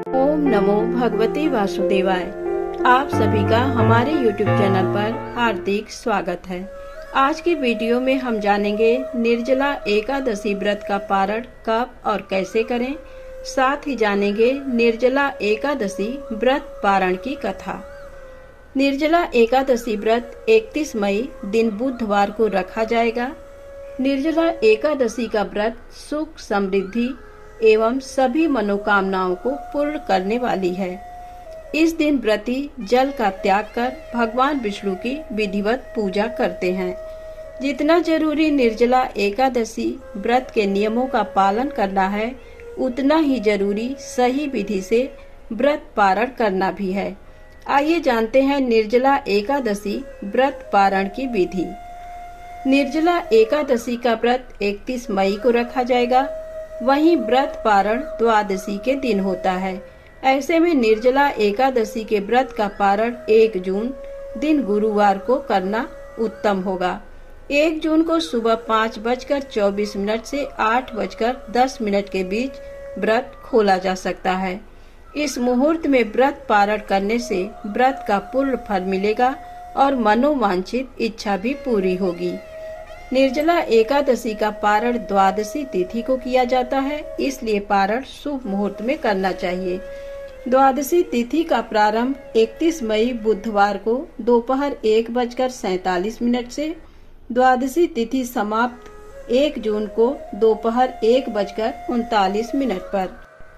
ओम नमो भगवते वासुदेवाय। आप सभी का हमारे YouTube चैनल पर हार्दिक स्वागत है। आज की वीडियो में हम जानेंगे निर्जला एकादशी व्रत का पारण कब और कैसे करें। साथ ही जानेंगे निर्जला एकादशी व्रत पारण की कथा। निर्जला एकादशी व्रत 31 मई दिन बुधवार को रखा जाएगा। निर्जला एकादशी का व्रत सुख, समृद्धि एवं सभी मनोकामनाओं को पूर्ण करने वाली है। इस दिन व्रती जल का त्याग कर भगवान विष्णु की विधिवत पूजा करते हैं। जितना जरूरी निर्जला एकादशी व्रत के नियमों का पालन करना है, उतना ही जरूरी सही विधि से व्रत पारण करना भी है। आइए जानते हैं निर्जला एकादशी व्रत पारण की विधि। निर्जला एकादशी का व्रत 31 मई को रखा जाएगा। वहीं व्रत पारण द्वादशी के दिन होता है। ऐसे में निर्जला एकादशी के व्रत का पारण 1 जून दिन गुरुवार को करना उत्तम होगा। 1 जून को सुबह 5:24 से 8:10 के बीच व्रत खोला जा सकता है। इस मुहूर्त में व्रत पारण करने से व्रत का पूर्ण फल मिलेगा और मनोवांछित इच्छा भी पूरी होगी। निर्जला एकादशी का पारण द्वादशी तिथि को किया जाता है, इसलिए पारण शुभ मुहूर्त में करना चाहिए। द्वादशी तिथि का प्रारंभ 31 मई बुधवार को दोपहर 1:47 से, द्वादशी तिथि समाप्त 1 जून को दोपहर 1:39 पर।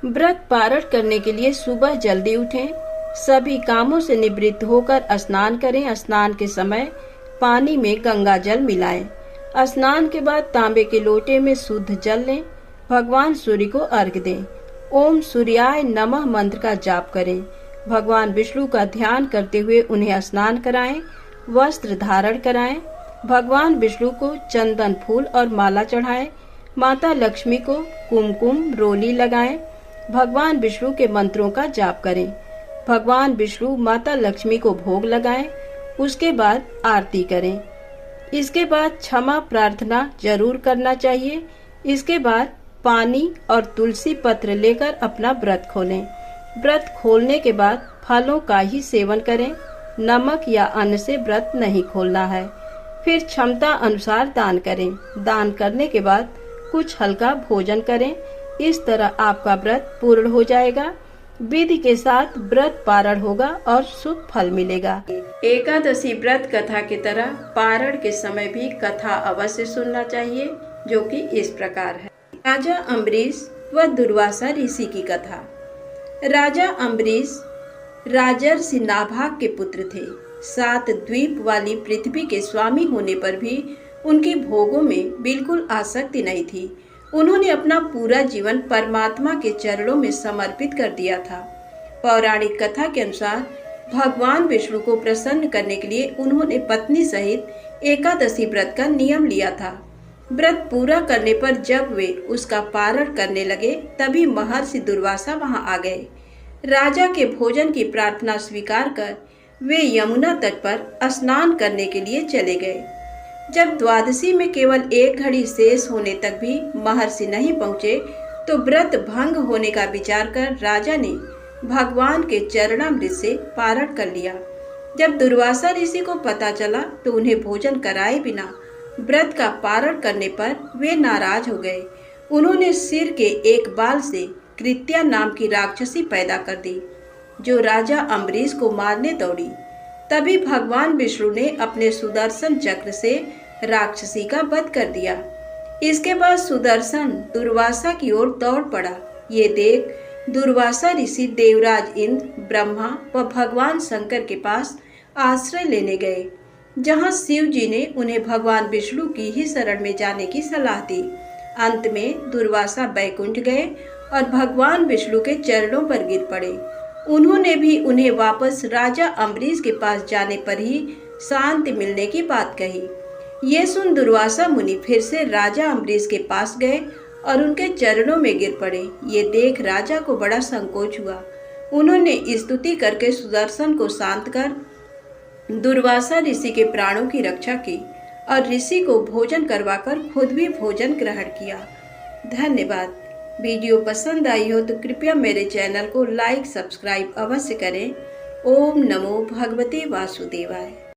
व्रत पारण करने के लिए सुबह जल्दी उठें, सभी कामों से निवृत्त होकर स्नान करें। स्नान के समय पानी में गंगा जल मिलाएं। स्नान के बाद तांबे के लोटे में शुद्ध जल लें। भगवान सूर्य को अर्घ्य दें। ओम सूर्याय नमः मंत्र का जाप करें। भगवान विष्णु का ध्यान करते हुए उन्हें स्नान कराएं, वस्त्र धारण कराएं। भगवान विष्णु को चंदन फूल और माला चढ़ाएं। माता लक्ष्मी को कुमकुम रोली लगाएं। भगवान विष्णु के मंत्रों का जाप करें। भगवान विष्णु माता लक्ष्मी को भोग लगाएं। उसके बाद आरती करें। इसके बाद क्षमा प्रार्थना जरूर करना चाहिए। इसके बाद पानी और तुलसी पत्र लेकर अपना व्रत खोलें। व्रत खोलने के बाद फलों का ही सेवन करें। नमक या अन्न से व्रत नहीं खोलना है। फिर क्षमता अनुसार दान करें। दान करने के बाद कुछ हल्का भोजन करें। इस तरह आपका व्रत पूर्ण हो जाएगा। विधि के साथ व्रत पारण होगा और शुभ फल मिलेगा। एकादशी व्रत कथा की तरह पारण के समय भी कथा अवश्य सुनना चाहिए, जो कि इस प्रकार है। राजा अम्बरीश व दुर्वासा ऋषि की कथा। राजा अम्बरीश राजर्षि नाभाग के पुत्र थे। 7 द्वीप वाली पृथ्वी के स्वामी होने पर भी उनकी भोगों में बिल्कुल आसक्ति नहीं थी। उन्होंने अपना पूरा जीवन परमात्मा के चरणों में समर्पित कर दिया था। पौराणिक कथा के अनुसार भगवान विष्णु को प्रसन्न करने के लिए उन्होंने पत्नी सहित एकादशी व्रत का नियम लिया था। व्रत पूरा करने पर जब वे उसका पारण करने लगे, तभी महर्षि दुर्वासा वहां आ गए। राजा के भोजन की प्रार्थना स्वीकार कर वे यमुना तट पर स्नान करने के लिए चले गए। जब द्वादशी में केवल 1 घड़ी शेष होने तक भी महर्षि नहीं पहुँचे, तो व्रत भंग होने का विचार कर राजा ने भगवान के चरणामृत से पारण कर लिया। जब दुर्वासा ऋषि को पता चला, तो उन्हें भोजन कराए बिना व्रत का पारण करने पर वे नाराज हो गए। उन्होंने सिर के एक बाल से कृत्या नाम की राक्षसी पैदा कर दी, जो राजा अम्बरीश को मारने दौड़ी। तभी भगवान विष्णु ने अपने सुदर्शन चक्र से राक्षसी का वध कर दिया। इसके बाद सुदर्शन दुर्वासा की ओर दौड़ पड़ा। ये देख दुर्वासा ऋषि देवराज इंद्र, ब्रह्मा व भगवान शंकर के पास आश्रय लेने गए, जहां शिव जी ने उन्हें भगवान विष्णु की ही शरण में जाने की सलाह दी। अंत में दुर्वासा बैकुंठ गए और भगवान विष्णु के चरणों पर गिर पड़े। उन्होंने भी उन्हें वापस राजा अम्बरीश के पास जाने पर ही शांति मिलने की बात कही। ये सुन दुर्वासा मुनि फिर से राजा अम्बरीश के पास गए और उनके चरणों में गिर पड़े। ये देख राजा को बड़ा संकोच हुआ। उन्होंने स्तुति करके सुदर्शन को शांत कर दुर्वासा ऋषि के प्राणों की रक्षा की और ऋषि को भोजन करवाकर खुद भी भोजन ग्रहण किया। धन्यवाद। वीडियो पसंद आई हो तो कृपया मेरे चैनल को लाइक सब्सक्राइब अवश्य करें। ओम नमो भगवते वासुदेवाय।